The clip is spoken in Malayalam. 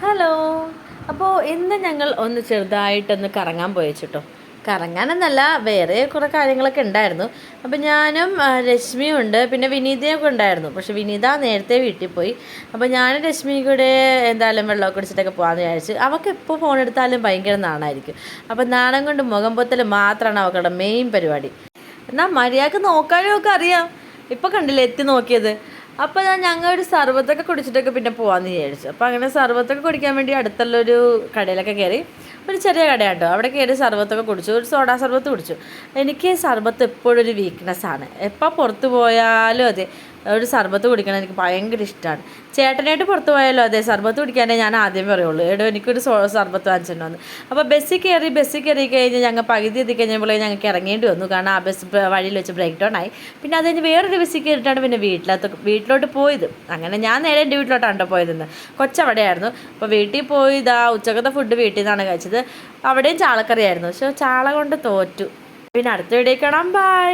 ഹലോ. അപ്പോൾ ഇന്ന് ഞങ്ങൾ ഒന്ന് ചെറുതായിട്ടൊന്ന് കറങ്ങാൻ പോയിട്ടോ. കറങ്ങാനെന്നല്ല, വേറെ കുറേ കാര്യങ്ങളൊക്കെ ഉണ്ടായിരുന്നു. അപ്പോൾ ഞാനും രശ്മിയും ഉണ്ട്, പിന്നെ വിനീതയൊക്കെ ഉണ്ടായിരുന്നു. പക്ഷെ വിനീത നേരത്തെ വീട്ടിൽ പോയി. അപ്പോൾ ഞാനും രശ്മിയും കൂടെ എന്തായാലും വെള്ളമൊക്കെ കുടിച്ചിട്ടൊക്കെ പോകാമെന്ന് വിചാരിച്ചു. അവൾക്ക് എപ്പോൾ ഫോൺ എടുത്താലും ഭയങ്കര നാണമായിരിക്കും. അപ്പോൾ നാണം കൊണ്ട് മുഖം പൊത്തൽ മാത്രമാണ് അവളുടെ മെയിൻ പരിപാടി. എന്നാൽ മര്യാദക്ക് നോക്കാനും ഒക്കെ അറിയാം. ഇപ്പോൾ കണ്ടില്ലേ എത്തി നോക്കിയത്. അപ്പോൾ ഞങ്ങളൊരു സർബത്തൊക്കെ കുടിച്ചിട്ടൊക്കെ പിന്നെ പോകാമെന്ന് വിചാരിച്ചു. അപ്പോൾ അങ്ങനെ സർബത്തൊക്കെ കുടിക്കാൻ വേണ്ടി അടുത്തുള്ളൊരു കടയിലൊക്കെ കയറി. ഒരു ചെറിയ കടയാണ് കേട്ടോ. അവിടെ കയറി സർബത്തൊക്കെ കുടിച്ചു. ഒരു സോഡാ സർബത്ത് കുടിച്ചു. എനിക്ക് സർബത്ത് എപ്പോഴും ഒരു വീക്ക്നെസ്സാണ്. എപ്പോൾ പുറത്ത് പോയാലും അതെ, ഒരു സർബത്ത് കുടിക്കണം എനിക്ക് ഭയങ്കര ഇഷ്ടമാണ്. ചേട്ടനായിട്ട് പുറത്ത് പോയാലോ അതെ, സർബത്ത് കുടിക്കാനേ ഞാൻ ആദ്യം പറയുള്ളൂ. എടോ എനിക്കൊരു സർബത്ത് വാങ്ങിച്ചിട്ടുണ്ടെന്ന്. അപ്പോൾ ബസ്സിൽ കയറി കഴിഞ്ഞ് ഞങ്ങൾ പകുതി എത്തിക്കഴിഞ്ഞപ്പോൾ ഞങ്ങൾക്ക് ഇറങ്ങേണ്ടി വന്നു. കാരണം ആ ബസ് വഴിയിൽ വെച്ച് ബ്രേക്ക് ഡൗൺ ആയി. പിന്നെ അത് കഴിഞ്ഞ് വേറൊരു ബസ്സിൽ കയറിയിട്ടാണ് പിന്നെ വീട്ടിലോട്ട് പോയത്. അങ്ങനെ ഞാൻ നേരെ എൻ്റെ വീട്ടിലോട്ടാണ് കേട്ടോ പോയതെന്ന്. കൊച്ചവിടെയായിരുന്നു. അപ്പോൾ വീട്ടിൽ പോയി ഉച്ചക്കത്തെ ഫുഡ് വീട്ടിൽ നിന്നാണ് കഴിച്ചത്. അവിടെയും ചാളക്കറിയായിരുന്നു. പക്ഷേ ചാള കൊണ്ട് തോറ്റു. പിന്നെ അടുത്ത വീഡിയോ കാണാം. ബൈ.